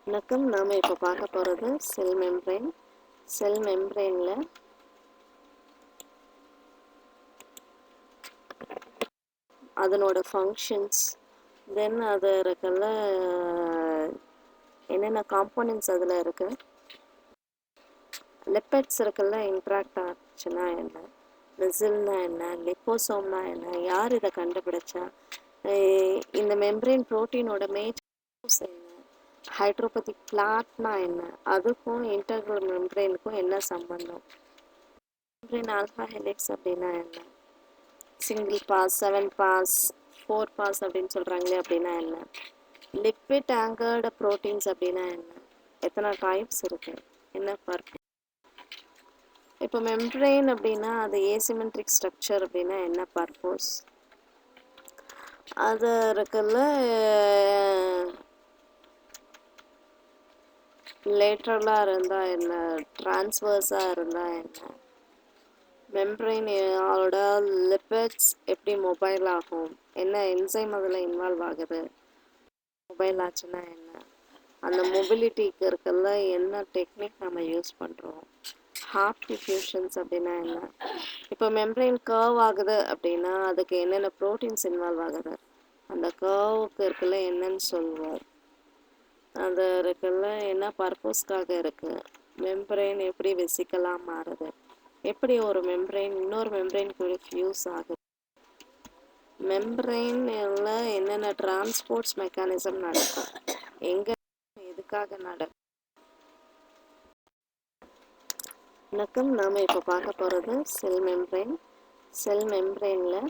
வணக்கம். நாம் இப்போ பார்க்க போகிறது செல் மெம்பரைன். செல் மெம்பரைனில் அதனோட ஃபங்க்ஷன்ஸ், தென் அது இருக்கல என்னென்ன காம்போனன்ட்ஸ் அதில் இருக்குது, லிப்பிட்ஸ் இருக்குல்ல இன்ட்ராக்ட் ஆச்சுன்னா என்ன, வெசில்னா என்ன, லிப்போசோம்னா என்ன, யார் இதை கண்டுபிடிச்சா, இந்த மெம்பரைன் ப்ரோட்டீனோட மேஜர் என்ன, ஹைட்ரோபதிக் பிளாட்னா என்ன, அதுக்கும் இன்டர்னல் மெம்பரைனுக்கும் என்ன சம்பந்தம், மெம்பரைன் ஆல்ஃபா ஹெலிக்ஸ் அப்படின்னா என்ன, சிங்கிள் பாஸ், 7 பாஸ், 4 பாஸ் அப்படின்னு சொல்கிறாங்களே அப்படின்னா என்ன, லிப்பிட் ஆங்கர்டு ப்ரோட்டீன்ஸ் அப்படின்னா என்ன, எத்தனை டைப்ஸ் இருக்குது, என்ன பர்பஸ். இப்போ மெம்பரைன் அப்படின்னா அது ஏசிமெட்ரிக் ஸ்ட்ரக்சர் அப்படின்னா என்ன பர்பஸ், அது இருக்குல்ல லேட்ரலாக இருந்தால் என்ன, டிரான்ஸ்வர்ஸாக இருந்தால் என்ன, மெம்பரைனோட லிப்பிட்ஸ் எப்படி மொபைல் ஆகும், என்ன என்சைம் அதில் இன்வால்வ் ஆகுது, மொபைல் ஆச்சுன்னா என்ன, அந்த மொபிலிட்டிக்கு இருக்குல்ல என்ன டெக்னிக் நம்ம யூஸ் பண்ணுறோம், ஹார்ட் டிஃப்யூஷன்ஸ் அப்படின்னா என்ன, இப்போ மெம்பரைன் கர்வ் ஆகுது அப்படின்னா அதுக்கு என்னென்ன ப்ரோட்டீன்ஸ் இன்வால்வ் ஆகுது, அந்த கர்வுக்கு இருக்குல்ல என்னன்னு சொல்லுவோம், அது இருக்குல்ல என்ன பர்பஸ்க்காக இருக்குது, மெம்பரைன் எப்படி வெசிக்கலாக மாறுது, எப்படி ஒரு மெம்பரைன் இன்னொரு மெம்பரைன் கூட ஃபியூஸ் ஆகுது, மெம்பரைன்ல என்னென்ன டிரான்ஸ்போர்ட்ஸ் மெக்கானிசம் நடக்கும், எங்கே எதுக்காக நடக்கும். வணக்கம். நாம் இப்போ பார்க்க போகிறது செல் மெம்பரைன். செல் மெம்பரைனில்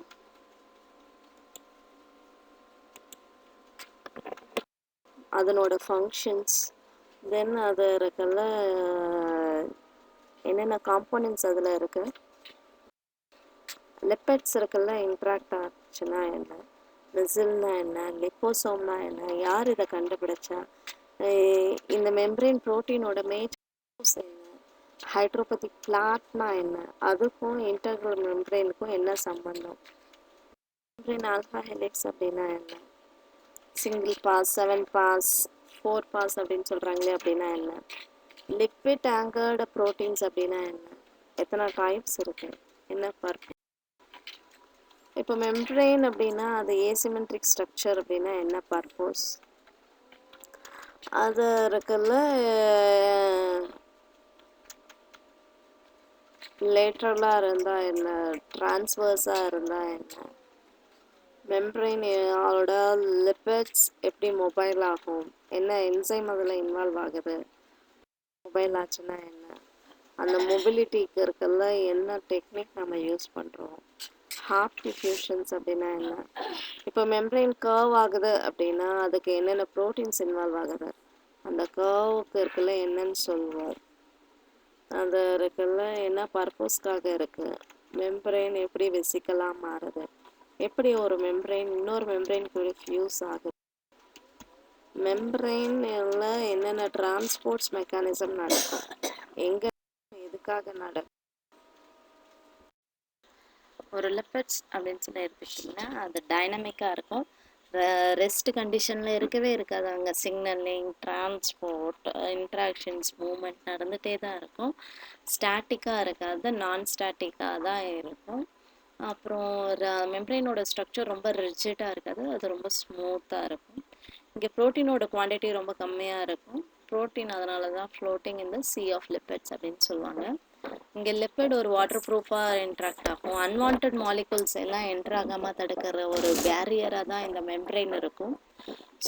அதனோட ஃபங்க்ஷன்ஸ், தென் அது இருக்கல என்னென்ன காம்போனன்ட்ஸ் அதில் இருக்குது, லிப்பிட்ஸ் இருக்குல்ல இன்ட்ராக்ட் ஆச்சுன்னா என்ன, வெசில்னா என்ன, லிப்போசோம்னா என்ன, யார் இதை கண்டுபிடிச்சா, இந்த மெம்பரைன் ப்ரோட்டீனோட மேஜர் என்ன, ஹைட்ரோபதிக் பிளாட்னா என்ன, அதுக்கும் இன்டர்னல் மெம்பரைனுக்கும் என்ன சம்பந்தம், மெம்பரைன் ஆல்ஃபா ஹெலிக்ஸ் அப்படின்னா என்ன, சிங்கிள் பாஸ், 7 பாஸ், 4 பாஸ் அப்படின்னு சொல்கிறாங்களே அப்படின்னா என்ன, லிப்பிட் ஆங்கர்டு ப்ரோட்டீன்ஸ் அப்படின்னா என்ன, எத்தனை டைப்ஸ் இருக்குது, என்ன பர்பஸ். இப்போ மெம்பரைன் அப்படின்னா அது ஏசிமெட்ரிக் ஸ்ட்ரக்சர் அப்படின்னா என்ன பர்பஸ், அது இருக்குல்ல லேட்ரலாக இருந்தால் என்ன, டிரான்ஸ்வர்ஸாக இருந்தால் என்ன, மெம்பரைனோட லிப்பிட்ஸ் எப்படி மொபைல் ஆகும், என்ன என்சைம் அதில் இன்வால்வ் ஆகுது, மொபைல் ஆச்சுன்னா என்ன, அந்த மொபிலிட்டிக்கு இருக்குல்ல என்ன டெக்னிக் நம்ம யூஸ் பண்ணுறோம், ஹார்ட் டிஃப்யூஷன்ஸ் அப்படின்னா என்ன, இப்போ மெம்பரைன் கர்வ் ஆகுது அப்படின்னா அதுக்கு என்னென்ன ப்ரோட்டீன்ஸ் இன்வால்வ் ஆகுது, அந்த கர்வுக்கு இருக்குல்ல என்னன்னு சொல்லுவோம், அது இருக்குல்ல என்ன பர்பஸ்க்காக இருக்குது, மெம்பரைன் எப்படி வெசிக்கலாக மாறுது, எப்படி ஒரு மெம்பரைன் இன்னொரு மெம்பரைன் கூட ஃபியூஸ் ஆகுது, மெம்பரைன்ல என்னென்ன டிரான்ஸ்போர்ட்ஸ் மெக்கானிசம் நடக்கும், எங்கே எதுக்காக நடக்கும். ஒரு லிப்பிட்ஸ் அப்படின்னு சொல்லி எடுத்துக்கிட்டிங்கன்னா அது டைனமிக்காக இருக்கும், ரெஸ்ட் கண்டிஷனில் இருக்கவே இருக்காது, அங்கே சிக்னலிங், டிரான்ஸ்போர்ட், இன்ட்ராக்ஷன்ஸ், மூமெண்ட் நடந்துகிட்டே தான் இருக்கும், ஸ்டாட்டிக்காக இருக்காது, நான் ஸ்டாட்டிக்காக தான் இருக்கும். அப்புறம் மெம்பரைனோட ஸ்ட்ரக்சர் ரொம்ப ரிஜிட்டாக இருக்காது, அது ரொம்ப ஸ்மூத்தாக இருக்கும். இங்கே ப்ரோட்டீனோட குவான்டிட்டி ரொம்ப கம்மியாக இருக்கும், ப்ரோட்டீன் அதனால தான் floating in the sea of lipids அப்படின்னு சொல்லுவாங்க. இங்கே லிப்பிட் ஒரு வாட்டர் ப்ரூஃபாக இன்ட்ராக்ட் ஆகும், அன்வான்ட் மாலிகுல்ஸ் எல்லாம் என்ட்ரு ஆகாமல் தடுக்கிற ஒரு பேரியராக தான் இந்த மெம்பரைன் இருக்கும்.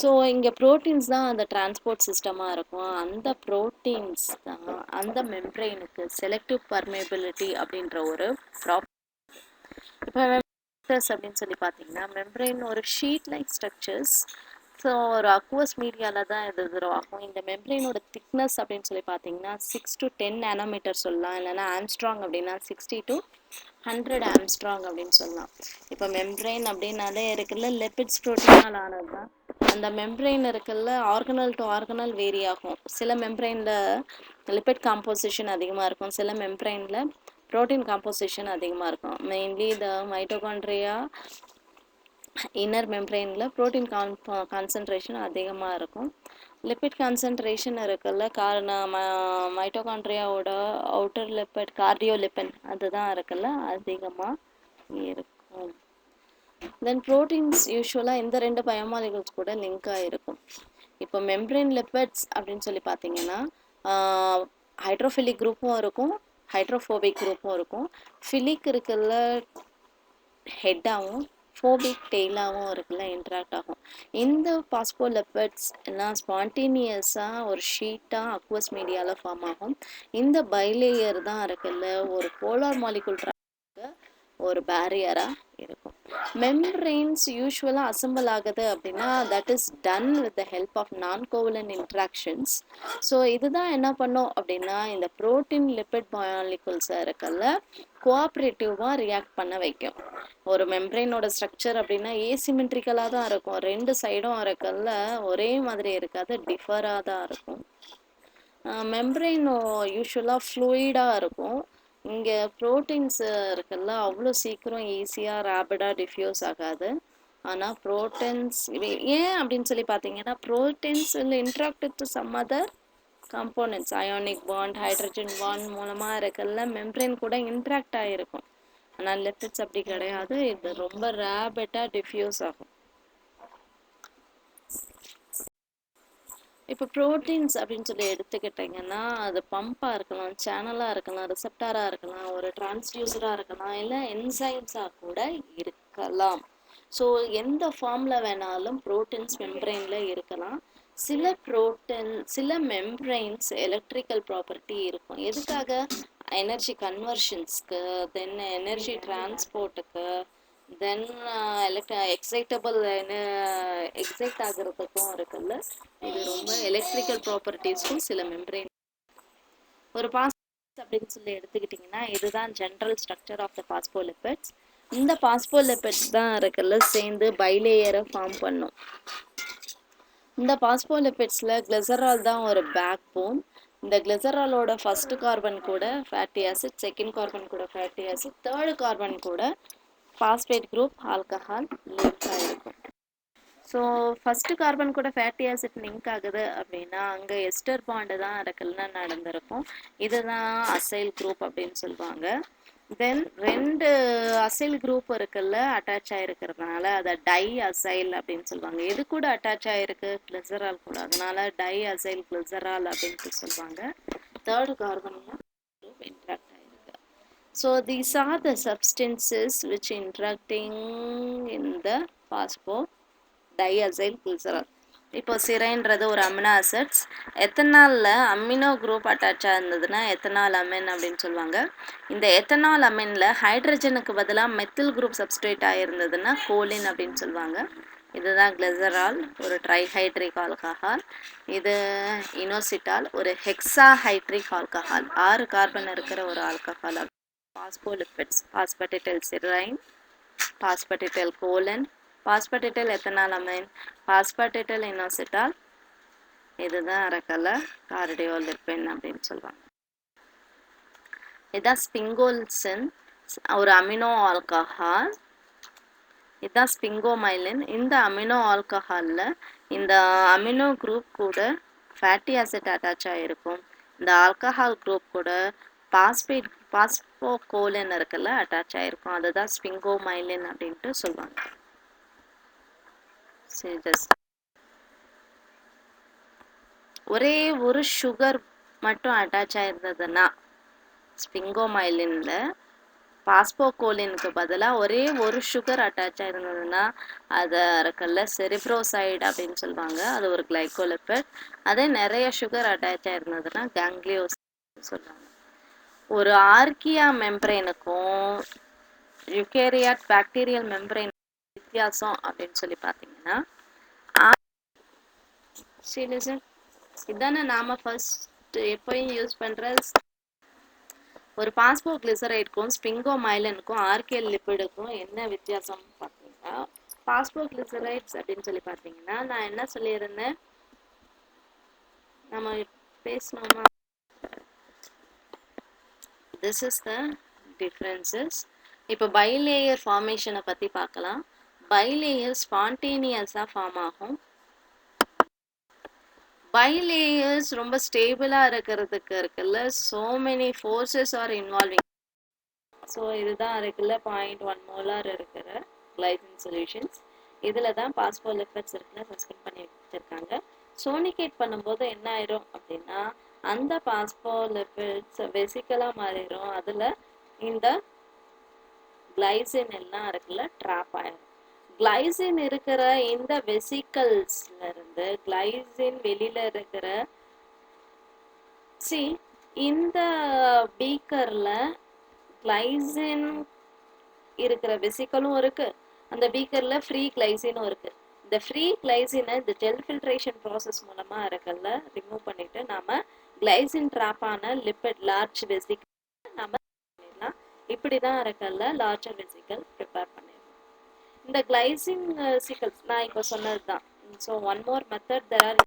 ஸோ இங்கே ப்ரோட்டீன்ஸ் தான் அந்த டிரான்ஸ்போர்ட் சிஸ்டமாக இருக்கும், அந்த ப்ரோட்டீன்ஸ் தான் அந்த மெம்பரைனுக்கு செலக்டிவ் பர்மேபிலிட்டி அப்படின்ற ஒரு ப்ராப்பர்ட்டி. இப்போ அப்படின்னு சொல்லி பார்த்தீங்கன்னா மெம்பரைன் ஒரு ஷீட் லைக் ஸ்ட்ரக்சர்ஸ், ஸோ ஒரு அக்வஸ் மீடியாவில் தான் இது ஆகும். இந்த மெம்பரைனோட திக்னஸ் அப்படின்னு சொல்லி பார்த்தீங்கன்னா 6 to 10 நானோமீட்டர் சொல்லலாம், இல்லைனா ஆம்ஸ்ட்ராங் அப்படின்னா 60 to 100 ஆம்ஸ்ட்ராங் அப்படின்னு சொல்லலாம். இப்போ மெம்பரைன் அப்படின்னாலே இருக்குல்ல லிப்பிட்ஸ் ப்ரோட்டீனால் ஆனது தான். அந்த மெம்பரைன் இருக்குல்ல ஆர்கனல் டு ஆர்கனல் வேரி ஆகும், சில மெம்பரைனில் லிப்பிட் காம்போசிஷன் அதிகமாக இருக்கும், சில மெம்பரைனில் ப்ரோட்டீன் காம்போசிஷன் அதிகமாக இருக்கும். மெயின்லி த மைட்டோகாண்ட்ரியா இன்னர் மெம்பரெயினில் ப்ரோட்டீன் கான்சன்ட்ரேஷன் அதிகமாக இருக்கும். லிப்பிட் கான்சன்ட்ரேஷன் இருக்குல்ல, மைட்டோகாண்ட்ரியாவோட அவுட்டர் லிப்பிட் கார்டியோலிப்பின் அதுதான் இருக்குல்ல அதிகமாக இருக்கும். தென் ப்ரோட்டீன்ஸ் யூஸ்வலாக இந்த ரெண்டு பயோமாலிகூல்ஸ் கூட லிங்க் ஆகிருக்கும். இப்போ மெம்பரெயின் லிப்பிட்ஸ் அப்படின்னு சொல்லி பார்த்தீங்கன்னா ஹைட்ரோஃபிலிக் குரூப்பும் இருக்கும், ஹைட்ரோஃபோபிக் குரூப்பும் இருக்கும். ஃபிலிக் இருக்குல்ல ஹெட்டாகவும், ஃபோபிக் டெய்லாகவும் இருக்குல்ல இன்ட்ராக்ட் ஆகும். இந்த பாஸ்போலிப்பிட்ஸ் எல்லாம் ஸ்பான்டேனியஸாக ஒரு ஷீட்டாக அக்வஸ் மீடியாவில் ஃபார்ம் ஆகும். இந்த பைலேயர் தான் இருக்குல்ல ஒரு போலார் மாலிகுல் ஒரு பேரியராக இருக்கும். மெம்பரெயின்ஸ் யூஸ்வலாக அசம்பிள் ஆகுது அப்படின்னா that is done with the help of non covalent interactions. So இதுதான் என்ன பண்ணும் அப்படின்னா இந்த ப்ரோட்டீன் லிப்பிட் மாலிகுல்ஸை இருக்கல்ல கோஆப்ரேட்டிவாக ரியாக்ட் பண்ண வைக்கும். ஒரு மெம்பரெயினோட ஸ்ட்ரக்சர் அப்படின்னா ஏசிமெட்ரிக்கலாக தான் இருக்கும், ரெண்டு சைடும் இருக்கல்ல ஒரே மாதிரி இருக்காது, டிஃபராக தான் இருக்கும். மெம்பரெயின் யூஸ்வலாக ஃப்ளூயிடாக இருக்கும். இங்கே ப்ரோட்டீன்ஸ் இருக்குல்ல அவ்வளோ சீக்கிரம் ஈஸியாக ரேபிடாக டிஃப்யூஸ் ஆகாது. ஆனால் ப்ரோட்டீன்ஸ் ஏன் அப்படின்னு சொல்லி பார்த்தீங்கன்னா proteins will interact with some other components, ionic bond, hydrogen bond மூலமாக இருக்குல்ல மெம்பரெயின் கூட இன்ட்ராக்ட் ஆகிருக்கும். ஆனால் லிப்பிட்ஸ் அப்படி கிடையாது, இது ரொம்ப ரேபிடாக டிஃப்யூஸ் ஆகும். இப்போ ப்ரோட்டீன்ஸ் அப்படின்னு சொல்லி எடுத்துக்கிட்டிங்கன்னா அது பம்பாக இருக்கலாம், சேனலாக இருக்கலாம், ரிசப்டாராக இருக்கலாம், ஒரு டிரான்ஸ்டியூசராக இருக்கலாம், இல்லை என்சைம்ஸாக கூட இருக்கலாம். ஸோ எந்த ஃபார்மில் வேணாலும் ப்ரோட்டீன்ஸ் மெம்பரெயினில் இருக்கலாம். சில மெம்பரெயின்ஸ் எலக்ட்ரிக்கல் ப்ராப்பர்ட்டி இருக்கும். எதுக்காக? எனர்ஜி கன்வர்ஷன்ஸ்க்கு, தென் எனர்ஜி டிரான்ஸ்போர்ட்டுக்கு, தென் எக்ஸைட் ஆகிறதுக்கும் இருக்குல்ல. இது ரொம்ப எலக்ட்ரிக்கல் ப்ராப்பர்ட்டிஸ்க்கும் சில மெம்பரெயின். ஒரு பாஸ்போலிப்பிட்ஸ் அப்படின்னு சொல்லி எடுத்துக்கிட்டிங்கன்னா இதுதான் general structure of the phospholipids. இந்த பாஸ்போலிப்பிட்ஸ் தான் இருக்குல்ல சேர்ந்து பைலேயரை ஃபார்ம் பண்ணும். இந்த பாஸ்போலிப்பிட்ஸில் கிளிசரால் தான் ஒரு பேக் போன். இந்த கிளிசராலோட ஃபர்ஸ்ட் கார்பன் கூட ஃபேட்டி ஆசிட், செகண்ட் கார்பன் கூட ஃபேட்டி ஆசிட், தேர்டு கார்பன் கூட பாஸ்பேட் குரூப் ஆல்கஹால் லிங்க் ஆகிருக்கும். ஸோ ஃபஸ்ட்டு கார்பன் கூட ஃபேட்டி ஆசிட் லிங்க் ஆகுது அப்படின்னா அங்கே எஸ்டர் பாண்டு தான் இருக்குல்ல நடந்திருக்கும். இதுதான் அசைல் குரூப் அப்படின்னு சொல்லுவாங்க. தென் ரெண்டு அசைல் குரூப் இருக்குல்ல அட்டாச் ஆகிருக்கிறதுனால அதை டை அசைல் அப்படின்னு சொல்லுவாங்க. எது கூட அட்டாச் ஆகிருக்கு? கிளிசரால் கூட, அதனால டை அசைல் கிளிசரால் அப்படின்ட்டு சொல்லுவாங்க. தேர்டு கார்பன் குரூப் இன்ட்ராக்ட் ஆகிருக்கு. So these are the substances which interacting in the phospho diacyl glycerol. இப்போ சிரைன்றது ஒரு அமினோ ஆசிட்ஸ். எத்தனாலில் அமினோ குரூப் அட்டாச்சாக இருந்ததுன்னா எத்தனால் அமின் அப்படின்னு சொல்லுவாங்க. இந்த எத்தனால் அமினில் ஹைட்ரஜனுக்கு பதிலாக மெத்தில் குரூப் சப்ஸ்ட்ரேட் ஆகிருந்ததுன்னா கோலின் அப்படின்னு சொல்லுவாங்க. இதுதான் கிளிசரால், ஒரு ட்ரைஹைட்ரிக் ஆல்கஹால். இது இனோசிட்டால், ஒரு ஹெக்ஸாஹைட்ரிக் ஆல்கஹால், 6 கார்பன் இருக்கிற ஒரு ஆல்கஹால். பாஸ்போலிப்பிட்ஸ் பாஸ்பேட்டிடைல் சிரைன், பாஸ்பேட்டிடைல் கோலின், பாஸ்பேட்டிடைல் எத்தனால் அமைன், பாஸ்பேட்டிடைல் இனோசிட்டால். இதுதான் அரக்கல கார்டியோலிப்பின் அப்படின்னு சொல்லுவாங்க. இதுதான் ஸ்பிங்கோல்சின், ஒரு அமினோ ஆல்கஹால். இதுதான் ஸ்பிங்கோமைலின். இந்த அமினோ ஆல்கஹாலில் இந்த அமினோ குரூப் கூட ஃபேட்டி ஆசிட் அட்டாச் ஆகிருக்கும். இந்த ஆல்கஹால் குரூப் கூட பாஸ்போகோலின் இருக்குல்ல அட்டாச் ஆகிருக்கும். அதுதான் ஸ்பிங்கோமைலின் அப்படின்ட்டு சொல்லுவாங்க. ஒரே ஒரு சுகர் மட்டும் அட்டாச் ஆயிருந்ததுன்னா ஸ்பிங்கோமைலின்ல பாஸ்போகோலினுக்கு பதிலாக ஒரே ஒரு சுகர் அட்டாச் ஆயிருந்ததுன்னா அதை இருக்குல்ல செரிப்ரோசைடு அப்படின்னு சொல்லுவாங்க. அது ஒரு கிளைகோலிப்பிட். அதே நிறைய சுகர் அட்டாச் ஆயிருந்ததுன்னா கேங்க்லியோசைடு சொல்லுவாங்க. ஒரு ஆர்கியா மெம்பரைனுக்கும் யூகேரியாட் பாக்டீரியல் மெம்பரைன் வித்தியாசம் அப்படின்னு சொல்லி பார்த்தீங்கன்னா இதானே நாம ஃபர்ஸ்ட் எப்பயும் யூஸ் பண்ற ஒரு பாஸ்போ கிளிசரைடுக்கும் ஸ்பிங்கோமைலினுக்கும் ஆர்கியல் லிப்பிடுக்கும் என்ன வித்தியாசம் பார்த்தீங்கன்னா பாஸ்போ கிளிசரைட்ஸ் அப்படின்னு சொல்லி பார்த்தீங்கன்னா நான் என்ன சொல்லியிருந்தேன், நம்ம பேசணுமா? This is the differences. இப்போ பைலேயர் ஃபார்மேஷனை பற்றி பார்க்கலாம். பைலேயர் ஸ்பான்டேனியஸாக ஃபார்ம் ஆகும். பைலேயர்ஸ் ரொம்ப ஸ்டேபிளாக இருக்கிறதுக்கு இருக்குல்ல, so many forces are involving. So இதுதான் இருக்குல்ல 0.1 மோலார் இருக்கிற கிளைசின் சொல்யூஷன்ஸ். இதில் தான் பாஸ்போலிபிட்ஸ் இருக்குல்ல சஸ்பெண்ட் பண்ணி வச்சுருக்காங்க. சோனிகேட் பண்ணும்போது என்ன ஆயிரும் அப்படின்னா அந்த பாஸ்போலிபிட்ஸ் வெசிக்கலாக மாறிடும். அதில் இந்த கிளைசின் எல்லாம் இருக்குல்ல ட்ராப் ஆயிரும். கிளைசின் இருக்கிற இந்த வெசிக்கல்ஸ்ல இருந்து கிளைசின் வெளியில இருக்கிற இந்த பீக்கர்ல கிளைசின் இருக்கிற வெசிக்கலும் இருக்கு, அந்த பீக்கர்ல ஃப்ரீ கிளைசினும் இருக்கு. இந்த ஃப்ரீ கிளைசினை இந்த ஜெல் ஃபில்ட்ரேஷன் ப்ராசஸ் மூலமா இருக்கல்ல ரிமூவ் பண்ணிட்டு நாம கிளைசின் ட்ராப்பான லிப்பிட் லார்ஜ் வெசிக்கல் நாம பண்ணிடலாம். இப்படிதான் இருக்கல்ல லார்ஜர் வெசிக்கல் ப்ரிப்பேர் பண்ணிடலாம். இந்த கிளைசின் சிக்கல்ஸ் நான் இப்போ சொன்னதுதான். So one more method there are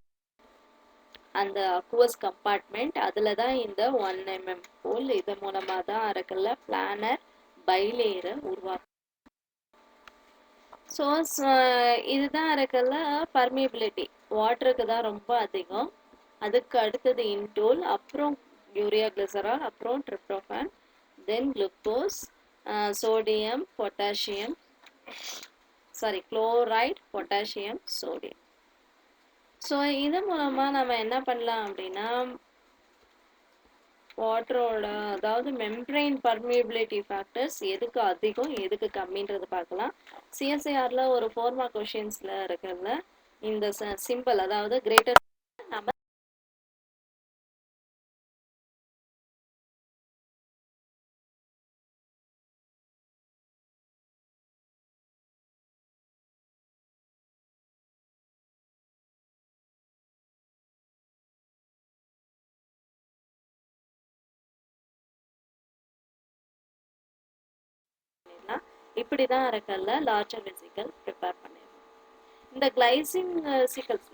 அந்த அக்வஸ் கம்பார்ட்மெண்ட், அதில் தான் இந்த 1 mm ஹோல், இது மூலமாக தான் இருக்கல்ல பிளானர் பைலேயரை உருவாக்கும். ஸோ இதுதான் இருக்கல்ல பர்மியபிலிட்டி வாட்டருக்கு தான் ரொம்ப அதிகம். அதுக்கு அடுத்தது இன்டோல், அப்புறம் யூரியா கிளிசரால், அப்புறம் tryptophan, then glucose, sodium, potassium, chloride, potassium, sodium. So இது மூலமாக நம்ம என்ன பண்ணலாம் அப்படின்னா வாட்டரோட அதாவது மெம்பரைன் பர்மியபிலிட்டி ஃபேக்டர்ஸ் எதுக்கு அதிகம் எதுக்கு கம்மின்றது பார்க்கலாம். சிஎஸ்ஐஆரில் ஒரு 4 மார்க் கொஷின்ஸில் இருக்கிறதுல இந்த சிம்பிள் அதாவது கிரேட்டர் நம்ம இப்படி தான் இருக்கல்ல லார்ஜர் வெசிக்கல் ப்ரிப்பேர் பண்ணிடலாம். இந்த கிளைசின் சிக்கல்ஸ்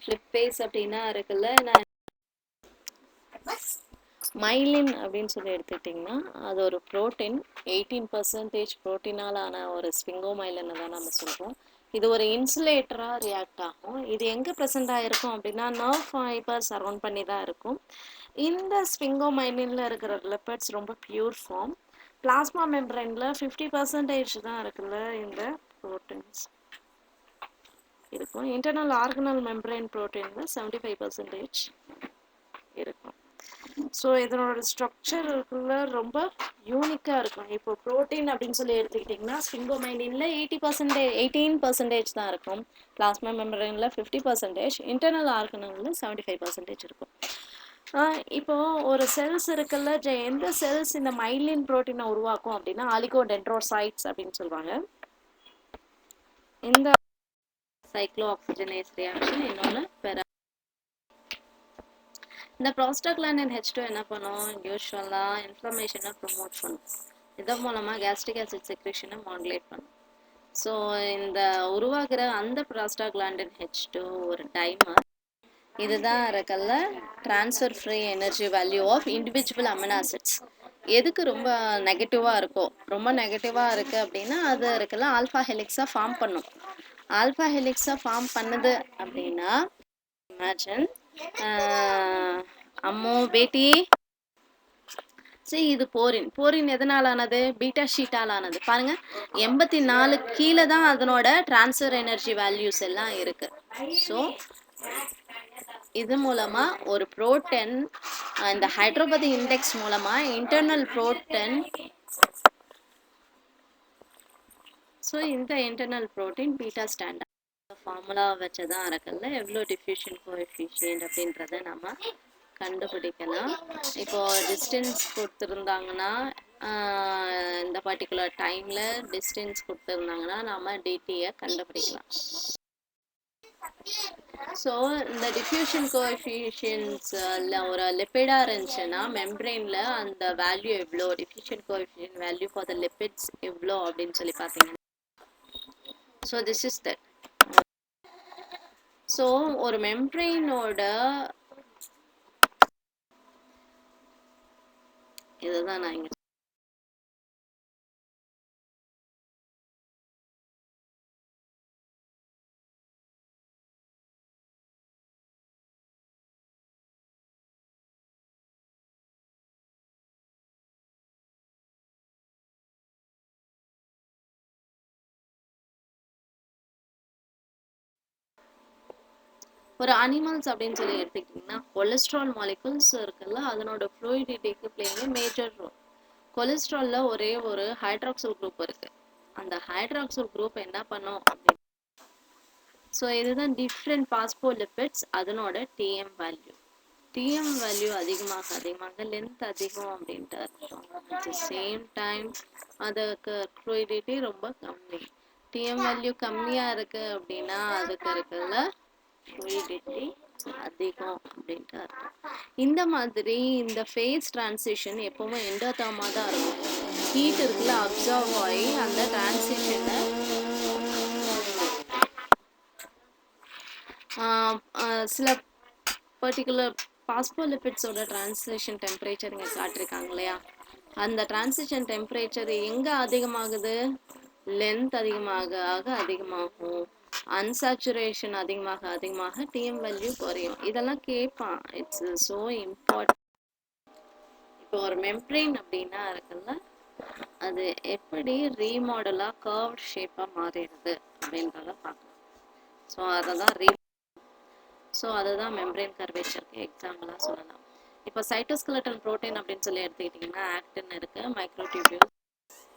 ஃப்ளிப் பேஸ் அப்படின்னா இருக்குல்ல, நான் மைலின் அப்படின்னு சொல்லி எடுத்துக்கிட்டிங்கன்னா அது ஒரு ப்ரோட்டீன், 18% ப்ரோட்டீனால் ஆன ஒரு ஸ்பிங்கோமைலின்னு தான் நம்ம சொல்கிறோம். இது ஒரு இன்சுலேட்டராக ரியாக்ட் ஆகும். இது எங்கே ப்ரெசென்ட் ஆகிருக்கும் அப்படின்னா நர்வ் ஃபைபர் சரௌண்ட் பண்ணி தான் இருக்கும். இந்த ஸ்பிங்கோமைலினில் இருக்கிற லிப்பிட்ஸ் ரொம்ப பியூர் ஃபார்ம். பிளாஸ்மா மெம்பரைனில் 50% தான் இருக்குல்ல இந்த ப்ரோட்டீன்ஸ் இருக்கும். இன்டர்னல் ஆர்கனல் மெம்பரைன் ப்ரோட்டீனில் 75% இருக்கும். ஸோ இதனோட ஸ்ட்ரக்சர் இருக்குல்ல ரொம்ப யூனிக்காக இருக்கும். இப்போ ப்ரோட்டீன் அப்படின்னு சொல்லி எடுத்துக்கிட்டிங்கன்னா ஸ்பிங்கோமைலினில் 18% தான் இருக்கும், பிளாஸ்மா மெம்பரைனில் 50%, இன்டர்னல் ஆர்கனலில் 75% இருக்கும். இப்போ ஒரு செல்ஸ் இருக்குல்ல, எந்த செல்ஸ் இந்த மைலின் ப்ரோட்டீனை உருவாக்கும் அப்படின்னா ஆலிகோடென்ட்ரோசைட்ஸ் அப்படின்னு சொல்லுவாங்க. இந்த சைக்ளோ ஆக்சிஜனேஸ் ரியாக்ஷன் இன்னொன்று இந்த ப்ரோஸ்டாக்லாண்டின் H2 என்ன பண்ணும், யூஸ்வலாக இன்ஃப்ளமேஷனை ப்ரொமோட் பண்ணும். இதன் மூலமாக கேஸ்ட்ரிக் ஆசிட் செக்ரேஷனை மாடுலேட் பண்ணும். ஸோ இந்த உருவாகிற அந்த ப்ரோஸ்டாக்லாண்டின் H2 ஒரு டைமர். இதுதான் இருக்கல்ல transfer free energy value of individual amino acids. எதுக்கு ரொம்ப நெகட்டிவாக இருக்கோ, ரொம்ப நெகட்டிவாக இருக்குது அப்படின்னா அது இருக்குல்ல ஆல்ஃபா ஹெலிக்ஸாக ஃபார்ம் பண்ணும். ஆல்ஃபா ஹெலிக்ஸாக ஃபார்ம் பண்ணுது அப்படின்னா இமேஜின் அம்மோ பேட்டி இது போரின் எதனால் ஆனது, பீட்டா ஷீட்டால் ஆனது. பாருங்க 84 கீழே தான் அதனோட டிரான்ஸ்ஃபர் எனர்ஜி வேல்யூஸ் எல்லாம் இருக்கு. ஸோ இது மூலமா ஒரு புரோட்டீன் இந்த ஹைட்ரோபதி இண்டெக்ஸ் மூலமா இன்டர்னல் புரோட்டீன், ஸோ இந்த internal protein beta standard formula வச்சதான் இருக்கல்ல எவ்வளோ டிஃப்யூஷன் கோஎஃபிஷியன்ட் அப்படின்றத நம்ம கண்டுபிடிக்கலாம். இப்போ டிஸ்டன்ஸ் கொடுத்துருந்தாங்கன்னா இந்த பர்டிகுலர் டைமில் டிஸ்டன்ஸ் கொடுத்துருந்தாங்கன்னா நம்ம டிடியை கண்டுபிடிக்கலாம். ஸோ இந்த டிஃப்யூஷன் கோஎஃபிஷியன்ட்ஸில் ஒரு லிப்பிடாக இருந்துச்சுன்னா மெம்ப்ரெயினில் அந்த வேல்யூ எவ்வளோ, diffusion coefficient value for the lipids எவ்வளோ அப்படின்னு சொல்லி பார்த்தீங்கன்னா so this is that. So ஒரு மெம்ப்ரெயினோட இதுதான் நான் இங்கே ஒரு அனிமல்ஸ் அப்படின்னு சொல்லி எடுத்துக்கிட்டிங்கன்னா கொலஸ்ட்ரால் மாலிகுல்ஸ் இருக்குல்ல, அதனோட ஃப்ளூயிடிட்டிக்கு பிளேயிங் மேஜர் ரோல். கொலஸ்ட்ரால்ல ஒரே ஒரு ஹைட்ராக்சில் குரூப் இருக்கு. அந்த ஹைட்ராக்சில் குரூப் என்ன பண்ணும் அப்படின்னு, ஸோ இதுதான் டிஃப்ரெண்ட் பாஸ்போலிபிட்ஸ், அதனோட டிஎம் வேல்யூ. டிஎம் வேல்யூ அதிகமாக லென்த் அதிகம் அப்படின்ட்டு அர்த்தம். அட் த சேம் டைம் அதுக்கு ஃப்ளூயிடிட்டி ரொம்ப கம்மி. டிஎம் வேல்யூ கம்மியாக இருக்கு அப்படின்னா அதுக்கு இருக்குல்ல ஃப்ளூயிடிட்டி அதிகம் அப்படின்ட்டு அர்த்தம். இந்த மாதிரி இந்த ஃபேஸ் டிரான்சிஷன் எப்பவுமே எண்டோதர்மா தான் இருக்கும். ஹீட் இருக்குல்ல அப்சர்வ் ஆகி அந்த டிரான்சிஷனை சில பர்டிகுலர் பாஸ்போலிபிட்ஸோட டிரான்சிஷன் டெம்பரேச்சர் இங்கே காட்டிருக்காங்க இல்லையா, அந்த டிரான்சிஷன் டெம்பரேச்சர் எங்கே அதிகமாகுது, லென்த் அதிகமாகும். அன்சாச்சுரேஷன் அதிகமாக டிஎம் வேல்யூ குறையும். இதெல்லாம் கேட்பான். It's so important. இப்போ ஒரு மெம்ப்ரெயின் அப்படின்னா இருக்குல்ல, அது எப்படி ரீமாடலாக கர்வ் ஷேப்பாக மாறிடுது அப்படின்றத பார்க்கலாம். ஸோ அதுதான் மெம்ப்ரெயின் கர்வேச்சருக்கு எக்ஸாம்பிளாக சொல்லலாம். இப்போ சைட்டோஸ்கெலட்டன் ப்ரோட்டீன் அப்படின்னு சொல்லி எடுத்துக்கிட்டிங்கன்னா ஆக்டின் இருக்குது, மைக்ரோடியூபியூல்,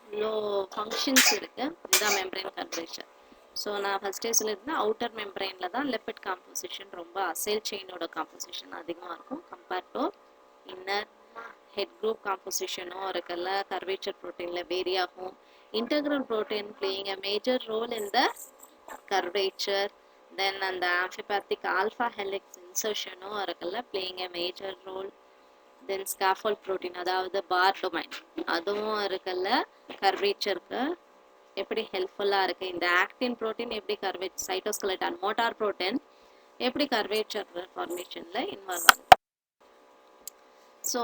இவ்வளோ ஃபங்க்ஷன்ஸ் இருக்குது. இதுதான் மெம்ப்ரெயின் கர்வேச்சர். ஸோ நான் ஃபஸ்ட்டே சொல்லியிருந்தேன், அவுட்டர் மெம்ப்ரெயினில் தான் லிப்பிட் காம்போசிஷன் ரொம்ப அசைல் செயினோட காம்போசிஷன் அதிகமாக இருக்கும் compared to inner head group காம்போசிஷனும் இருக்குல்ல கர்வேச்சர் ப்ரோட்டீனில் வேரி ஆகும். Integral protein playing a major role in the curvature. Then அந்த amphipathic alpha helix insertion இருக்குல்ல playing a major role. Then scaffold protein அதாவது bar domain அதுவும் இருக்குல்ல curvatureக்கு எப்படி ஹெல்ப்ஃபுல்லா இருக்கு. இந்த ஆக்டின் புரோட்டீன் எப்படி கர்வேச்சர், சைட்டோஸ்கெலட்டன் மோட்டார் புரோட்டீன் எப்படி கர்வேச்சர் ஃபார்மேஷன்ல இன்வால்வ் ஆகுது. ஸோ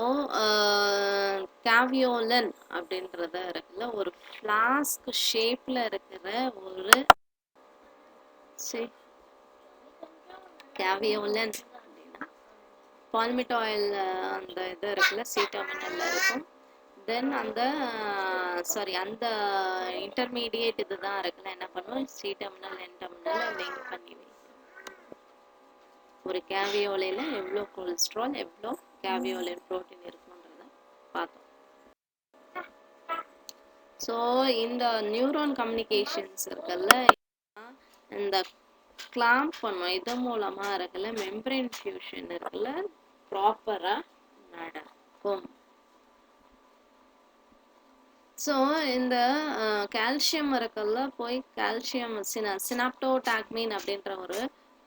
கேவியோலன் அப்படின்றத இருக்குல்ல ஒரு ஃப்ளாஸ்க் ஷேப்ல இருக்கிற ஒரு கேவியோலன் அப்படின்னா பால்மிட்டாயில் அந்த இது இருக்குல்ல சி டெர்மினல்ல இருக்கும். தென் அந்த அந்த இன்டர்மீடியேட் இதுதான் இருக்குல்ல என்ன பண்ணுவோம், சி டெர்மினல் என் டெர்மினல் லிங்க் பண்ணி ஒரு கேவியோலையில் எவ்வளோ கொலஸ்ட்ரால் எவ்வளோ கேவியோலின் ப்ரோட்டீன் இருக்குன்றத பார்த்தோம். ஸோ இந்த நியூரான் கம்யூனிகேஷன்ஸ் இருக்குல்ல, இந்த கிளாம்ப் பண்ணும், இது மூலமா இருக்குல்ல மெம்பரேன் ஃபியூஷன் இருக்குல்ல ப்ராப்பரா நடக்கும். ஸோ இந்த கால்சியம் இருக்குல்ல போய் கால்சியம் சினாப்டோடாக்மின் அப்படின்ற ஒரு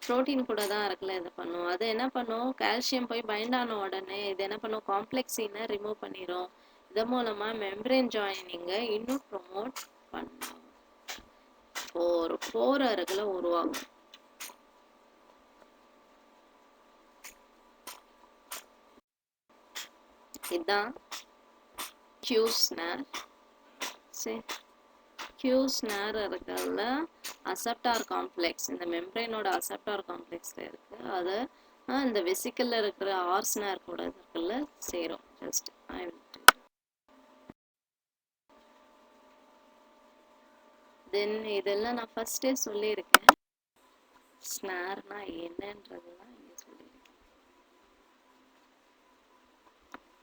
ப்ரோட்டீன் கூட தான் இருக்குல்ல இது பண்ணும். அது என்ன பண்ணும், கால்சியம் போய் பைண்ட் ஆன உடனே இது என்ன பண்ணும், காம்ப்ளெக்ஸினை ரிமூவ் பண்ணிடும். இது மூலமா மெம்பரேன் ஜாயினிங்கை இன்னும் ப்ரொமோட் பண்ணும். ஒரு போர் இருக்குல்ல உருவாகும். இதுதான் கியூஸ்னர். கியூஸ்னர் இருக்குல்ல அசெப்டார் காம்ப்ளெக்ஸ், இந்த மெம்பரேனோட அசெப்டார் காம்ப்ளெக்ஸ்ல இருக்கு. அது இந்த வெசிக்கல்ல இருக்கிற ஆர்ஸ்னர் கூட இருக்குல்ல சேரும். ஜஸ்ட் தென் இதெல்லாம் நான் ஃபர்ஸ்டே சொல்லியிருக்கேன், ஸ்னார்னா என்னன்றதுதான் இங்கே சொல்லியிருக்கேன்.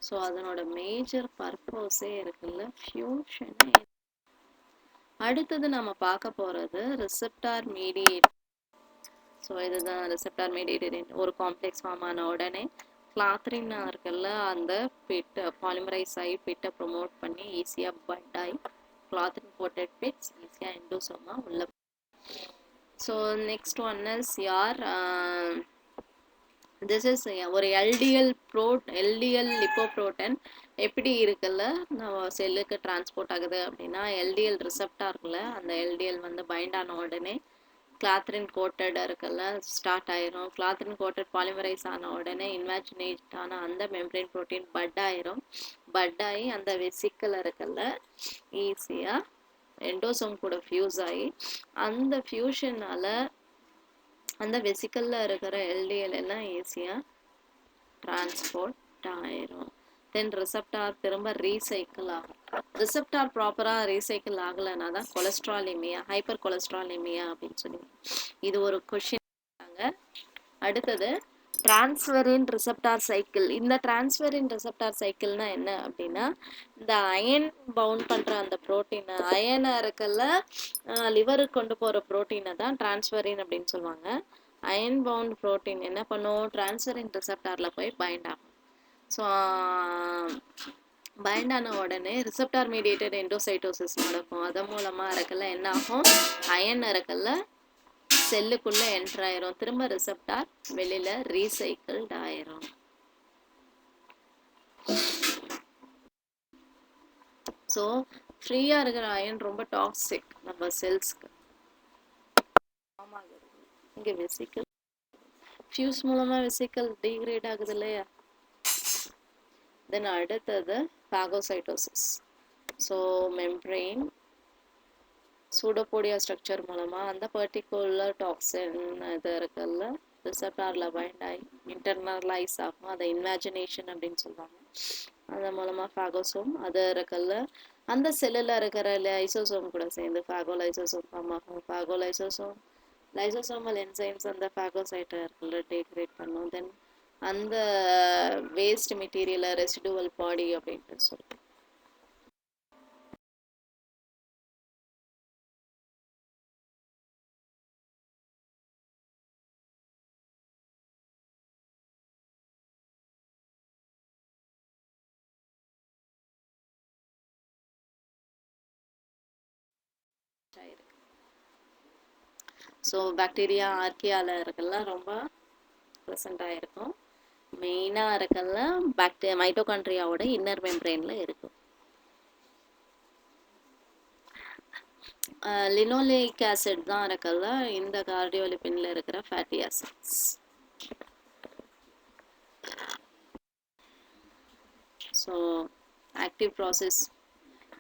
ஸோ அதனோட மேஜர் பர்பஸே இருக்குல்ல ஃபியூஷனை. அடுத்தது நம்ம பார்க்க போகிறது ரிசெப்டார் மீடியேட். ஸோ இதுதான் ரிசெப்டார் மீடியேட்டட். ஒரு காம்ப்ளெக்ஸ் ஃபார்ம் ஆன உடனே கிளாத்ரின் இருக்குல்ல அந்த பிட்டை பாலிமரைஸ் ஆகி பிட்டை ப்ரொமோட் பண்ணி ஈஸியாக பட் ஆகி கிளாத்ரின் கோட்டட் பிட்ஸ் ஈஸியாக எண்டோசோமா உள்ள. ஸோ நெக்ஸ்ட் ஒன் இஸ் யார் திஸ் இஸ் ஒரு எல்டிஎல் லிப்போப்ரோட்டன் எப்படி இருக்குல்ல நம்ம செல்லுக்கு டிரான்ஸ்போர்ட் ஆகுது அப்படின்னா எல்டிஎல் ரிசெப்டார்க்குள்ள அந்த எல்டிஎல் வந்து பைண்ட் ஆன உடனே கிளாத்ரின் கோட்டட் இருக்குல்ல ஸ்டார்ட் ஆயிரும். கிளாத்ரின் கோட்டட் பாலிமரைஸ் ஆன உடனே இன்வாஜினேட் ஆன அந்த மெம்பரேன் ப்ரோட்டீன் பட் ஆயிரும். பட் ஆகி அந்த வெசிக்கல் இருக்குல்ல ஈஸியாக எண்டோசோம் கூட ஃபியூஸ் ஆகி அந்த ஃபியூஷனால அந்த வெசிக்கல்ல இருக்கிற எல்டிஎல் எல்லாம் ஈஸியாக டிரான்ஸ்போர்ட் ஆயிரும். தென் ரிசெப்டார் திரும்ப ரீசைக்கிள் ஆகும். ரிசெப்டார் ப்ராப்பராக ரீசைக்கிள் ஆகலைன்னா தான் கொலஸ்ட்ராலிமியா ஹைப்பர் கொலஸ்ட்ராலிமியா அப்படின்னு சொல்லி இது ஒரு கொஷின். அடுத்தது டிரான்ஸ்ஃபரின் ரிசப்டார் சைக்கிள். இந்த டிரான்ஸ்ஃபரின் ரிசப்டார் சைக்கிள்னா என்ன அப்படின்னா, இந்த அயன் பவுண்ட் பண்ற அந்த புரோட்டீன் அயனை இருக்கல்ல லிவருக்கு கொண்டு போற புரோட்டீனை தான் டிரான்ஸ்ஃபரின் அப்படின்னு சொல்லுவாங்க. அயன் பவுண்ட் புரோட்டீன் என்ன பண்ணும், டிரான்ஸ்ஃபரின் ரிசப்டார்ல போய் பைண்ட் ஆகும். ஸோ பைண்ட் ஆன உடனே ரிசப்டார் மீடியேட்டட் எண்டோசைட்டோசிஸ் நடக்கும். அதன் மூலமா இருக்கல்ல என்ன ஆகும், அயன் இருக்கல்ல செல்லுக்குள்ள என்டர் ஆயிரும். திரும்ப ரிசப்டார் வெளியில ரீசைக்கிள்ட் ஆயிரும். ஸோ ஃப்ரீயா இருக்கிற அயன் ரொம்ப டாக்ஸிக் நம்ம செல்ஸ்க்கு. இங்க வெசிக்கல் ஃபியூஸ் மூலமா வெசிக்கல் டீக்ரேட் ஆகுது இல்லையா. தென் அடுத்தது phagocytosis. So membrane pseudopodia structure மூலமா அந்த பர்டிகுலர் டாக்ஸின் இது இருக்குல்ல ரிசப்டார்ல பைண்ட் ஆகி இன்டர்னலைஸ் ஆகும். அதை இன்வாஜினேஷன் அப்படின்னு சொல்லுவாங்க. அது மூலமா பாகோசோம் அது இருக்குல்ல அந்த செல்லுல இருக்கிற லைசோசோம் கூட சேர்ந்து பாகோலைசோசோம் ஃபார்ம் ஆகும். பாகோலைசோசோம் லைசோசோமல் என்சைம்ஸ் அந்த பாகோசைட்டை இருக்குல்ல டீக்ரேட் பண்ணும். தென் அந்த வேஸ்ட் மெட்டீரியலை ரெசிடுவல் பாடி அப்படின்ட்டு சொல்லுவோம். ஸோ பாக்டீரியா ஆர்கியால இருக்குல்ல ரொம்ப ப்ரெசண்டாக இருக்கும். மெயினாக இருக்கல்ல மைட்டோகாண்ட்ரியாவோட இன்னர் மெம்பரேன்ல இருக்கும். லினோலேயிக் ஆசிட் தான் இருக்கல்ல இந்த கார்டியோலிபின்ல இருக்கிற fatty acids. So active process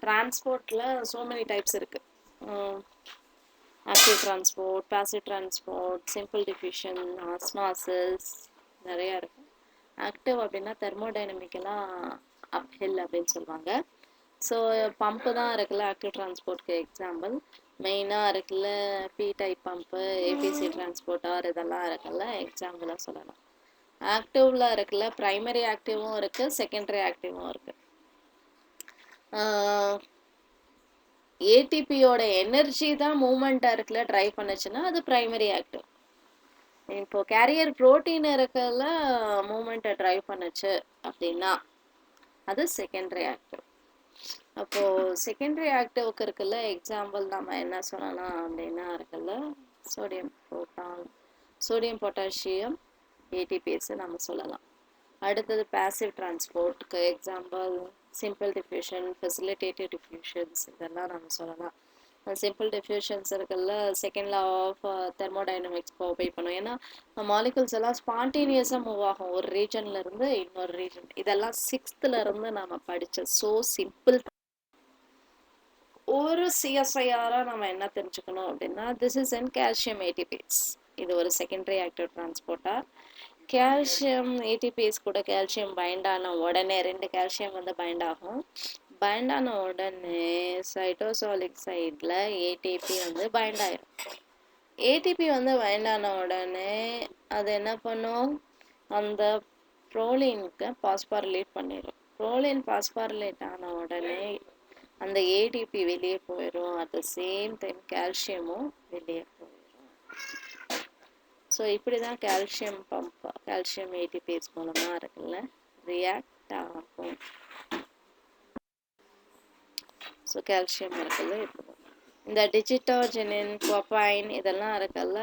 டிரான்ஸ்போர்ட்ல ஸோ மெனி டைப்ஸ் இருக்கு. Active transport, passive transport, simple diffusion, osmosis நிறையா இருக்கு. ஆக்டிவ் அப்படின்னா தெர்மோடைனமிக்கெல்லாம் அப்ஹில் அப்படின்னு சொல்லுவாங்க. ஸோ பம்பு தான் இருக்குல்ல ஆக்டிவ் டிரான்ஸ்போர்ட்க்கு எக்ஸாம்பிள். மெயினாக இருக்குல்ல பி டைப் பம்பு, ஏபிசி டிரான்ஸ்போர்ட்டார் இதெல்லாம் இருக்குல்ல எக்ஸாம்பிளாக சொல்லலாம். ஆக்டிவ்ல இருக்குல்ல ப்ரைமரி ஆக்டிவும் இருக்குது, செகண்டரி ஆக்டிவும் இருக்குது. ஏடிபியோட எனர்ஜி தான் மூமெண்ட்டாக இருக்குல்ல ட்ரைவ் பண்ணுச்சுன்னா அது ப்ரைமரி ஆக்டிவ். இப்போ கேரியர் ப்ரோட்டீன் இருக்கல மூமெண்ட்டை ட்ரைவ் பண்ணுச்சு அப்படின்னா அது செகண்டரி ஆக்டிவ். அப்போது செகண்டரி ஆக்டிவ்க்கு இருக்குல்ல எக்ஸாம்பிள் நம்ம என்ன சொல்லலாம் அப்படின்னா இருக்குல்ல sodium proton, sodium potassium ATPase நம்ம சொல்லலாம். அடுத்தது பாசிவ் டிரான்ஸ்போர்ட்டுக்கு example simple diffusion, facilitated diffusions இதெல்லாம் நம்ம சொல்லலாம். சிம்பிள் டிஃப்யூஷன்ஸ் இருக்குல்ல second law of thermodynamics obey பண்ணும். ஏன்னா மாலிகுல்ஸ் எல்லாம் ஸ்பான்டேனியஸாக மூவ் ஆகும் ஒரு ரீஜன்ல இருந்து இன்னொரு ரீஜன். இதெல்லாம் சிக்ஸ்த்ல இருந்து நம்ம படிச்ச ஸோ சிம்பிள். ஒரு சிஎஸ்ஐஆராக நம்ம என்ன தெரிஞ்சுக்கணும் அப்படின்னா this is in calcium ATPase. இது ஒரு செகண்டரி ஆக்டிவ் டிரான்ஸ்போர்ட்டார். கால்சியம் ஏடிபிஎஸ் கூட கால்சியம் பைண்ட் ஆன உடனே 2 கால்சியம் வந்து பைண்ட் ஆகும். பைண்ட் ஆன உடனே சைட்டோசாலிக் சைடில் ஏடிபி வந்து பைண்ட் ஆயிரும். ஏடிபி வந்து பைண்ட் ஆன உடனே அது என்ன பண்ணும், அந்த ப்ரோலினுக்கு பாஸ்பாரிலேட் பண்ணிடும். ப்ரோலின் பாஸ்பாரிலேட் ஆன உடனே அந்த ஏடிபி வெளியே போயிடும். அட் த சேம் டைம் கால்சியமும் வெளியே போயிடும். ஸோ இப்படி தான் கால்சியம் பம்ப் கால்சியம் ஏடிபிஎஸ் மூலமாக இருக்குல்ல ரியாக்ட் ஆகும். ஸோ கால்சியம் இருக்குல்ல இப்போ இந்த டிஜிட்டோஜெனின், கொப்பைன் இதெல்லாம் இருக்குல்ல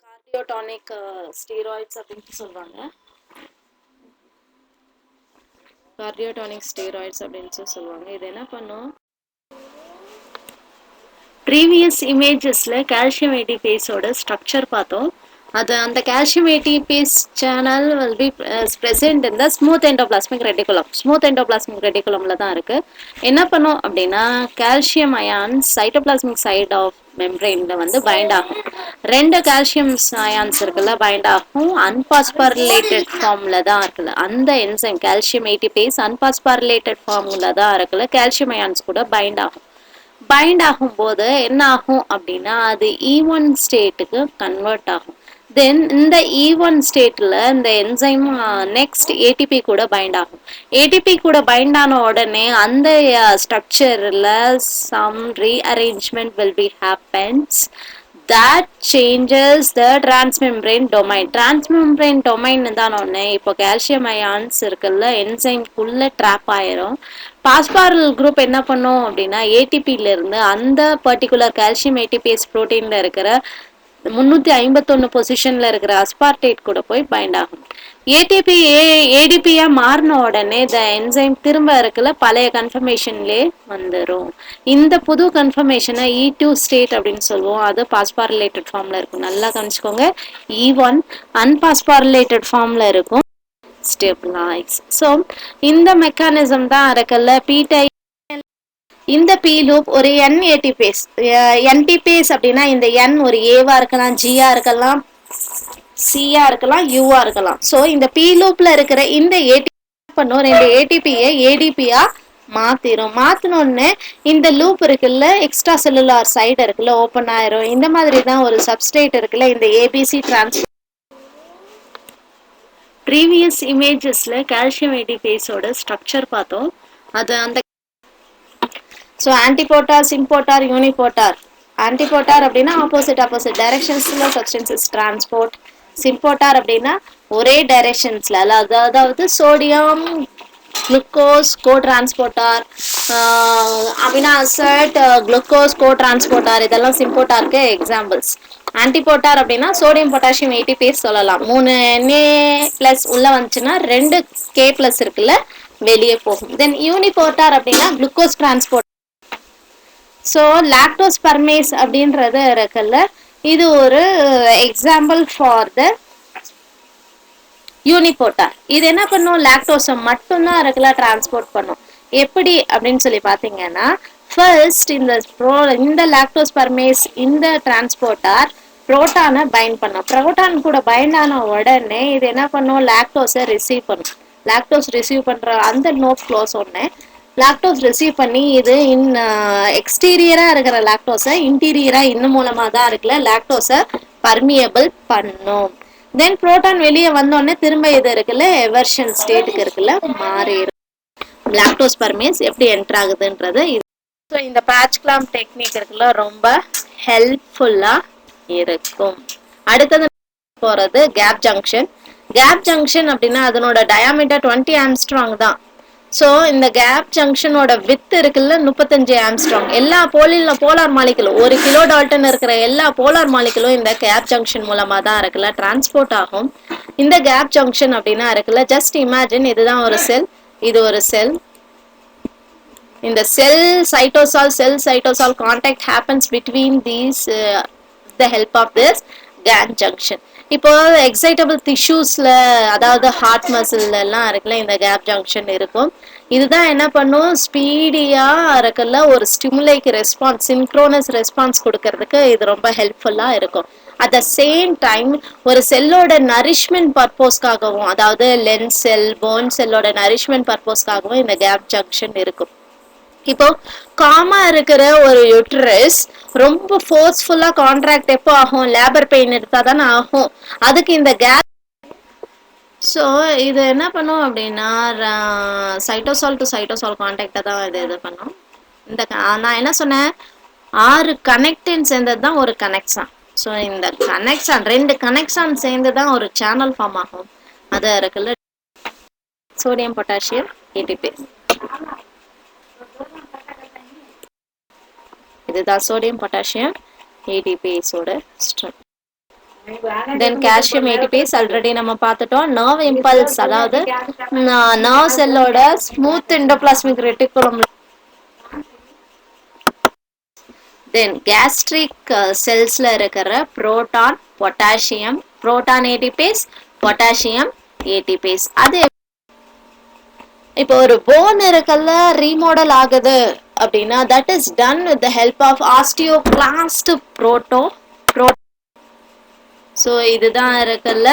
கார்டியோடானிக் ஸ்டீராய்ட்ஸ் அப்படின்ட்டு சொல்லுவாங்க. கார்டியோடானிக் ஸ்டீராய்ட்ஸ் அப்படின்னு சொல்லுவாங்க. இது என்ன பண்ணும், ப்ரீவியஸ் இமேஜஸில் கால்சியம் ஏடிபிஎஸோட ஸ்ட்ரக்சர் பார்த்தோம். அது அந்த calcium ATPase channel will be present இந்த smooth endoplasmic reticulum. Smooth endoplasmic ரெட்டிகுலமில் தான் இருக்குது. என்ன பண்ணும் அப்படின்னா calcium ions cytoplasmic side of மெம்பரெயினில் வந்து பைண்ட் ஆகும். 2 கால்சியம் அயான்ஸ் இருக்குல்ல பைண்ட் ஆகும். அன்பாஸ்பாரிலேட்டட் ஃபார்மில் தான் இருக்குல்ல அந்த என்சைம் கால்சியம் ஏடிபிஎஸ் அன்பாஸ்பாரிலேட்டட் ஃபார்மில் தான் இருக்குல்ல கால்சியம் அயான்ஸ் கூட பைண்ட் ஆகும். பைண்ட் ஆகும்போது என்ன ஆகும் அப்படின்னா அது E1 ஸ்டேட்டுக்கு கன்வெர்ட் ஆகும். தென் இந்த E1 ஸ்டேட்ல இந்த என்சைம் நெக்ஸ்ட் ஏடிபி கூட பைண்ட் ஆகும். ஏடிபி கூட பைண்ட் ஆன உடனே அந்த ஸ்ட்ரக்சர்ல some rearrangement will be happens that changes the transmembrane domain. Transmembrane domain தான் ஒன்று. இப்போ கால்சியம் அயான்ஸ் இருக்குல்ல என்சைம்குள்ள ட்ராப் ஆயிரும். பாஸ்பாரல் குரூப் என்ன பண்ணும் அப்படின்னா ஏடிபியில இருந்து அந்த பர்டிகுலர் கால்சியம் ஏடிபிஎஸ் புரோட்டீன்ல இருக்கிற 351 பொசிஷன்ல இருக்கிற அஸ்பார்டேட் கூட போய் பைண்ட் ஆகும். ஏடிபி ஏடிபியா மாறின உடனே இந்த என்சைம் திரும்ப இருக்குல்ல பழைய கன்ஃபர்மேஷன்லேயே வந்துடும். இந்த புது கன்ஃபர்மேஷனை E2 ஸ்டேட் அப்படின்னு சொல்லுவோம். அது பாஸ்பாரிலேட்டட் ஃபார்ம்ல இருக்கும். நல்லா கவனிச்சுக்கோங்க. E1 அன்பாஸ்பாரிலேட்டட் ஃபார்ம்ல இருக்கும். ஸ்டெபிளைஸ். ஸோ இந்த மெக்கானிசம் தான் இருக்குல்ல பீட்டை. இந்த பி லூப் ஒரு என் ஏடிபேஸ். என்டிபேஸ் அப்படின்னா இந்த என் ஒரு ஏவா இருக்கலாம், ஜியா இருக்கலாம், சியா இருக்கலாம், யூவா இருக்கலாம். ஸோ இந்த பி லூப்ல இருக்கிற இந்த ஏடிபி பண்ணும் ரெண்டு ஏடிபியை ஏடிபியா மாத்திரும். மாத்தினோன்னு இந்த லூப் இருக்குல்ல எக்ஸ்ட்ரா செல்லுலார் சைடு இருக்குல்ல ஓப்பன் ஆயிரும். இந்த மாதிரி தான் ஒரு சப்ஸ்ட்ரேட் இருக்குல்ல இந்த ஏபிசி டிரான்ஸ். ப்ரீவியஸ் இமேஜஸ்ல கால்சியம் ஏடிபேஸோட ஸ்ட்ரக்சர் பார்த்தோம். அது அந்த so antiporter, symporter, uniporter. Antiporter அப்படின்னா ஆப்போசிட் டைரக்ஷன்ஸ்ல சப்ஸ்டன்சஸ் டிரான்ஸ்போர்ட். சிம்போட்டார் அப்படின்னா ஒரே டைரக்ஷன்ஸ்ல அதாவது sodium glucose cotransporter, amino acid glucose cotransporter, இதெல்லாம் சிம்போட்டாருக்கு எக்ஸாம்பிள்ஸ். ஆன்டிபோட்டார் அப்படின்னா சோடியம் பொட்டாசியம் ஏடிபேஸ் சொல்லலாம். 3 Na+ உள்ள வந்துச்சுன்னா 2 K+ இருக்குல்ல வெளியே போகும். தென் யூனிபோட்டார் அப்படின்னா குளுக்கோஸ் டிரான்ஸ்போர்ட். ஸோ லாக்டோஸ் பர்மேஸ் அப்படின்றது இருக்குல்ல இது ஒரு எக்ஸாம்பிள் ஃபார் த யூனிபோட்டார். இது என்ன பண்ணும் லாக்டோஸை மட்டும்தான் இருக்குல்ல டிரான்ஸ்போர்ட் பண்ணும். எப்படி அப்படின்னு சொல்லி பார்த்தீங்கன்னா ஃபர்ஸ்ட் இந்த லாக்டோஸ் பர்மேஸ் இந்த டிரான்ஸ்போர்ட்டார் புரோட்டானை பைண்ட் பண்ணும். புரோட்டான் கூட பைண்ட் ஆன உடனே இது என்ன பண்ணும் லாக்டோஸை ரிசீவ் பண்ணும். லாக்டோஸ் ரிசீவ் பண்ற அந்த நோட் க்ளோஸ் ஒன்று லாக்டோஸ் ரிசீவ் பண்ணி இது எக்ஸ்டீரியரா இருக்கிற லாக்டோஸை இன்டீரியரா இன்னும் மூலமா தான் இருக்குல்ல லாக்டோஸை பர்மியபிள் பண்ணும். தென் புரோட்டான் வெளியே வந்தோடனே திரும்ப இது இருக்குல்ல எவர்ஷன் ஸ்டேட்டுக்கு இருக்குல்ல மாறிடும். லாக்டோஸ் பர்மேஸ் எப்படி என்டர் ஆகுதுன்றது இது. ஸோ இந்த பேட்ச் கிளாம்ப் டெக்னிக் இருக்குல்ல ரொம்ப ஹெல்ப்ஃபுல்லா இருக்கும். அடுத்தது போறது கேப் ஜங்ஷன். கேப் ஜங்ஷன் அப்படின்னா அதனோட டயாமீட்டர் 20 ஆம்ஸ்ட்ராங் தான். ஸோ இந்த கேப் ஜங்ஷனோட வித் இருக்குல்ல 35 ஆம்ஸ்ட்ராங். எல்லா போலார் மாலிகுலும் 1 கிலோ டால்டன் இருக்கிற எல்லா போலார் மாலிகுலும் இந்த கேப் ஜங்ஷன் மூலமா தான் இருக்குல்ல டிரான்ஸ்போர்ட் ஆகும். இந்த கேப் ஜங்ஷன் அப்படின்னா இருக்குல்ல ஜஸ்ட் இமேஜின் இதுதான் ஒரு செல், இது ஒரு செல். இந்த cell cytosol contact happens between these the help of this gap junction. இப்போ எக்ஸைட்டபிள் டிஷ்யூஸ்ல அதாவது ஹார்ட் மசில்ல எல்லாம் இருக்குல்ல இந்த கேப் ஜங்ஷன் இருக்கும். இதுதான் என்ன பண்ணும் ஸ்பீடியா இருக்குல்ல ஒரு ஸ்டிமுலைக்கு ரெஸ்பான்ஸ் சின்க்ரோனஸ் ரெஸ்பான்ஸ் கொடுக்கறதுக்கு இது ரொம்ப ஹெல்ப்ஃபுல்லா இருக்கும். அட் த சேம் டைம் ஒரு செல்லோட நரிஷ்மெண்ட் பர்பஸ்க்காகவும் அதாவது லென்ஸ் செல் போன் செல்லோட நரிஷ்மெண்ட் பர்பஸ்க்காகவும் இந்த கேப் ஜங்ஷன் இருக்கும். இப்போ காமா இருக்கிற ஒரு யூட்ரஸ் ரொம்ப ஃபோர்ஸ்ஃபுல்லா கான்ட்ராக்ட் எப்போ ஆகும் லேபர் பெயின் எடுத்தா தானே ஆகும். அதுக்கு இந்த கேப். ஸோ இது என்ன பண்ணும் அப்படின்னா சைட்டோசால் டு சைட்டோசால் கான்டாக்டை தான் இது பண்ணும். இந்த நான் என்ன சொன்னேன் 6 கனெக்டின் சேர்ந்தது தான் ஒரு கனெக்ஷன். ஸோ இந்த கனெக்ஷன் 2 கனெக்ஷன் சேர்ந்து தான் ஒரு சேனல் ஃபார்ம் ஆகும். அது இருக்குல்ல சோடியம் பொட்டாசியம் ஏடிபேஸ். இதுதான் சோடியம் பொட்டாசியம் ஏடிபேஸோட structure. Then calcium ATPase already நம்ம பார்த்துட்டோம். நர்வ் இம்பல்ஸ் அதாவது நர்வ் செல்லோட smooth endoplasmic reticulum. Then gastric செல்ஸ்ல இருக்கிற proton potassium proton ATPase potassium ATPase. அது இப்போ ஒரு போன் இருக்குல்ல ரீமாடல் ஆகுது அப்படின்னா that is done with the help of osteoclast proto. So இதுதான் இருக்குல்ல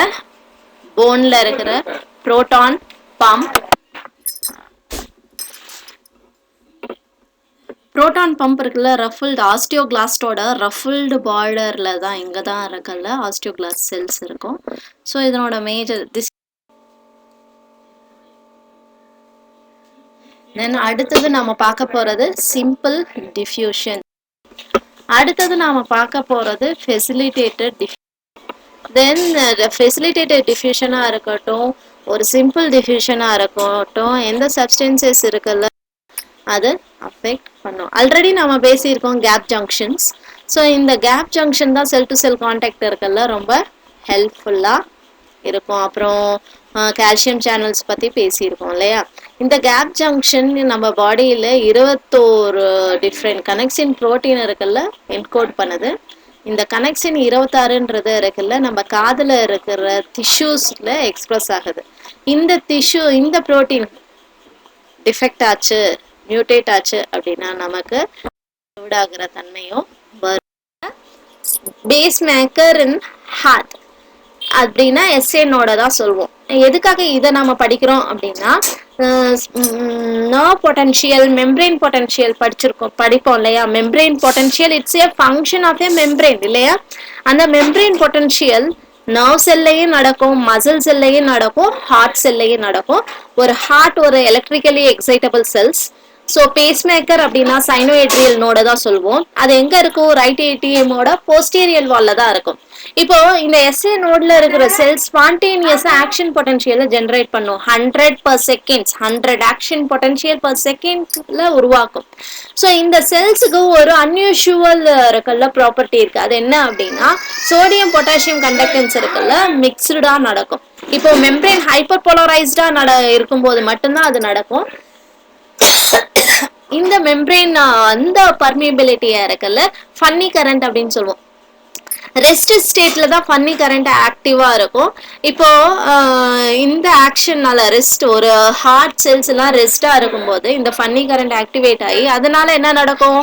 போன்ல இருக்கிற புரோட்டான் பம்ப். புரோட்டான் பம்ப் இருக்குல்ல, ரஃபிள்டு ஆஸ்டியோகிளாஸ்டோட ரஃபிள்டு பார்டர்ல தான் இங்க தான் இருக்குல்ல ஆஸ்டியோகிளாஸ்ட் செல்ஸ் இருக்கும். ஸோ இதனோட மேஜர் தென் அடுத்தது நாம பார்க்க போறது சிம்பிள் டிஃப்யூஷன். அடுத்தது நாம பார்க்க போறது ஃபெசிலிட்டேட்டட் டிஃப்யூஷன். தென் ஃபெசிலிட்டேட்டட் டிஃப்யூஷனா இருக்கட்டும், ஒரு சிம்பிள் டிஃப்யூஷனா இருக்கட்டும், எந்த சப்ஸ்டன்சஸ் இருக்குல்ல அது அஃபெக்ட் பண்ணும். ஆல்ரெடி நம்ம பேசியிருக்கோம் கேப் ஜங்ஷன்ஸ். ஸோ இந்த கேப் ஜங்ஷன் தான் செல் டு செல் கான்டாக்ட் இருக்குல்ல ரொம்ப ஹெல்ப்ஃபுல்லாக இருக்கும். அப்புறம் கால்சியம் சேனல்ஸ் பற்றி பேசியிருக்கோம் இல்லையா. இந்த கேப் ஜங்ஷன் நம்ம பாடியில் 21 டிஃப்ரெண்ட் கனெக்ஷன் ப்ரோட்டீன் இருக்குல்ல என்கோட் பண்ணுது. இந்த கனெக்ஷன் 26ன்றது இருக்குல்ல நம்ம காதில் இருக்கிற டிஷ்யூஸில் எக்ஸ்பிரஸ் ஆகுது. இந்த ப்ரோட்டீன் டிஃபெக்ட் ஆச்சு, மியூட்டேட் ஆச்சு அப்படின்னா நமக்கு ஆகிற தன்மையும் வரும். பேஸ் மேக்கர் இன் ஹார்ட் அப்படின்னா எஸ்ஏனோட தான் சொல்வோம். எதுக்காக இதை நம்ம படிக்கிறோம் அப்படின்னா நர்வ் பொட்டன்ஷியல், மெம்பரேன் பொட்டன்ஷியல் படிப்போம் இல்லையா. Membrane potential it's a function of a membrane இல்லையா. அந்த மெம்பரேன் பொட்டன்ஷியல் நர்வ் செல்லையும் நடக்கும், மசில் செல்லையும் நடக்கும், ஹார்ட் செல்லையும் நடக்கும். ஒரு ஹார்ட் ஒரு electrically excitable cells. So pacemaker அப்படின்னா சைனோஏட்ரியல் நோட தான் சொல்லுவோம். அது எங்க இருக்கும், ரைட் ஏடிஎம்மோட போஸ்டீரியல் வால்ல தான் இருக்கும். இப்போ இந்த எஸ்ஏ நோட்ல இருக்கிற செல் ஸ்பான்டேனியஸா ஆக்ஷன் பொட்டன்ஷியலை ஜென்ரேட் பண்ணும். 100 ஆக்ஷன் பொட்டன்ஷியல் பர் செகண்ட்ல உருவாக்கும். ஸோ இந்த செல்ஸுக்கு ஒரு அன்யூஷுவல் இருக்குல்ல ப்ராப்பர்ட்டி இருக்கு. அது என்ன அப்படின்னா சோடியம் பொட்டாசியம் கண்டக்டன்ஸ் இருக்குல்ல மிக்ஸ்டா நடக்கும். இப்போ மெம்பரேன் ஹைப்பர் போலரைஸ்டா இருக்கும்போது மட்டும்தான் அது நடக்கும். இந்த மெம்பரேன் அந்த பர்மியபிலிட்டியா இருக்குல்ல ஃபன்னி கரண்ட் அப்படின்னு சொல்லுவோம். ரெஸ்ட் ஸ்டேட்ல தான் ஃபன்னி கரண்ட் ஆக்டிவா இருக்கும். இப்போ இந்த ஆக்ஷன்னால ரெஸ்ட் ஒரு ஹார்ட் செல்ஸ் எல்லாம் ரெஸ்டா இருக்கும்போது இந்த ஃபன்னி கரண்ட் ஆக்டிவேட் ஆகி அதனால என்ன நடக்கும்,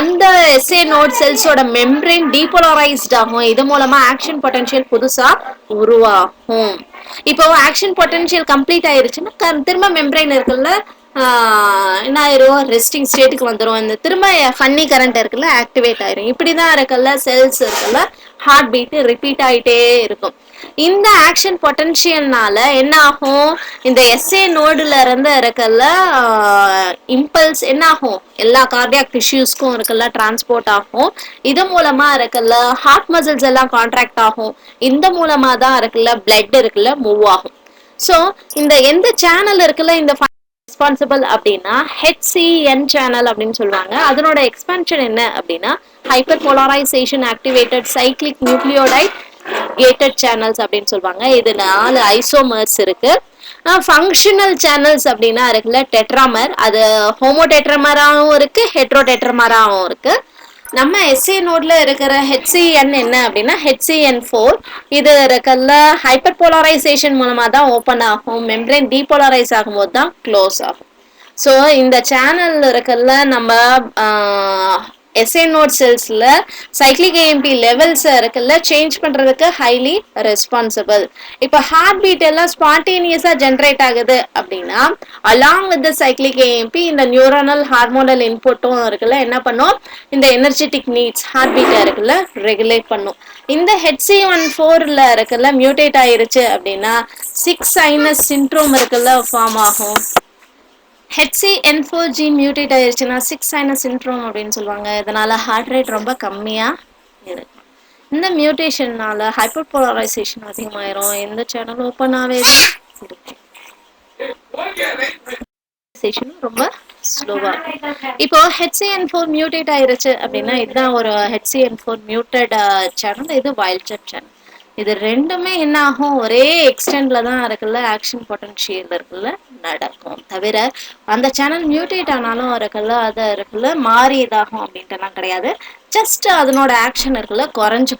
அந்த எஸ்ஏ நோட் செல்ஸோட மெம்பரேன் டீபோலரைஸ்ட் ஆகும். இது மூலமா ஆக்ஷன் பொட்டன்ஷியல் புதுசா உருவாகும். இப்போ ஆக்ஷன் பொட்டன்ஷியல் கம்ப்ளீட் ஆயிருச்சுன்னா திரும்ப மெம்பரேன் இருக்குல்ல என்ன ஆயிரும், ரெஸ்டிங் ஸ்டேட்டுக்கு வந்துடும். இந்த திரும்ப ஃபன்னி கரண்ட் இருக்குல்ல ஆக்டிவேட் ஆயிரும். இப்படிதான் இருக்குல்ல செல்ஸ் இருக்குல்ல ஹார்ட் பீட் ரிப்பீட் ஆயிட்டே இருக்கும். இந்த ஆக்ஷன் பொட்டன்ஷியல்னால என்ன ஆகும், இந்த எஸ்ஏ நோடுல இருந்து இருக்குல்ல இம்பல்ஸ் என்ன ஆகும், எல்லா கார்டியாக் டிஷ்யூஸ்க்கும் இருக்குல்ல டிரான்ஸ்போர்ட் ஆகும். இது மூலமா இருக்குல்ல ஹார்ட் மசில்ஸ் எல்லாம் கான்ட்ராக்ட் ஆகும். இந்த மூலமா தான் இருக்குல்ல பிளட் இருக்குல்ல மூவ் ஆகும். ஸோ இந்த எந்த சேனல் இருக்குல்ல இந்த ரெஸ்பான்சிபிள் அப்படின்னா HCN சேனல் அப்படின்னு சொல்லுவாங்க. அதனோட எக்ஸ்பான்ஷன் என்ன அப்படின்னா hyper polarisation activated cyclic nucleotide gated channels அப்படின்னு சொல்லுவாங்க. இது 4 ஐசோமர்ஸ் இருக்கு. ஃபங்க்ஷனல் சேனல்ஸ் அப்படின்னா இருக்குல்ல டெட்ராமர், அது ஹோமோடெட்ரமராகவும் இருக்கு, ஹெட்ரோடெட்ரமராகவும் இருக்கு. நம்ம எஸ்ஏ நோட்ல இருக்கிற HCN என்ன அப்படின்னா HCN4. இது இருக்கல்ல ஹைப்பர் போலரைசேஷன் மூலமா தான் ஓப்பன் ஆகும். மெம்பரேன் டீபோலரைஸ் ஆகும்போது தான் க்ளோஸ் ஆகும். ஸோ இந்த சேனல் இருக்கல்ல நம்ம எஸ்ஏ நோட் செல்ஸ்ல சைக்ளிக் ஏஎம்பி லெவல்ஸ் இருக்குல்ல சேஞ்ச் பண்றதுக்கு ஹைலி ரெஸ்பான்சிபிள். இப்போ ஹார்ட் பீட் எல்லாம் ஸ்பான்டேனியஸா ஜென்ரேட் ஆகுது அப்படின்னா along with the cyclic AMP இந்த நியூரோனல் ஹார்மோனல் இன்புட்டும் இருக்குல்ல என்ன பண்ணும், இந்த எனர்ஜெட்டிக் நீட்ஸ் ஹார்ட் பீட்டா இருக்குல்ல ரெகுலேட் பண்ணும். இந்த HCN4ல இருக்குல்ல மியூட்டேட் ஆயிருச்சு அப்படின்னா 6 சைனஸ் சிண்ட்ரோம் இருக்குல்ல ஃபார்ம் ஆகும். HCN4 ஜீன் மியூட்டேட் ஆயிருச்சுன்னா 6 சைனஸ் சிண்ட்ரோம் அப்படின்னு சொல்லுவாங்க. இதனால ஹார்ட் ரேட் ரொம்ப கம்மியா இருக்கும். இந்த மியூட்டேஷன்னால ஹைப்பர் போலரைசேஷன் அதிகமாயிரும். எந்த சேனல் ஓப்பன் ஆவே இருக்கும், ரொம்ப ஸ்லோவா. இப்போ HCN4 மியூட்டேட் ஆயிருச்சு அப்படின்னா இதுதான் ஒரு HCN4 மியூட்டட் சேனல், இது வைல்ட் டைப் சேனல். இது ரெண்டுமே என்ன ஆகும், ஒரே எக்ஸ்டென்ட்ல தான் இருக்குல்ல ஆக்ஷன் பொட்டன்ஷியல் இருக்குல்ல நடக்கும். தவிர அந்த சேனல் மியூட்டேட் ஆனாலும் இருக்குல்ல அது இருக்குல்ல மாறி இதாகும் அப்படின்ட்டுலாம் கிடையாது. ஜஸ்ட் அதனோட ஆக்ஷன் இருக்குல்ல குறைஞ்சு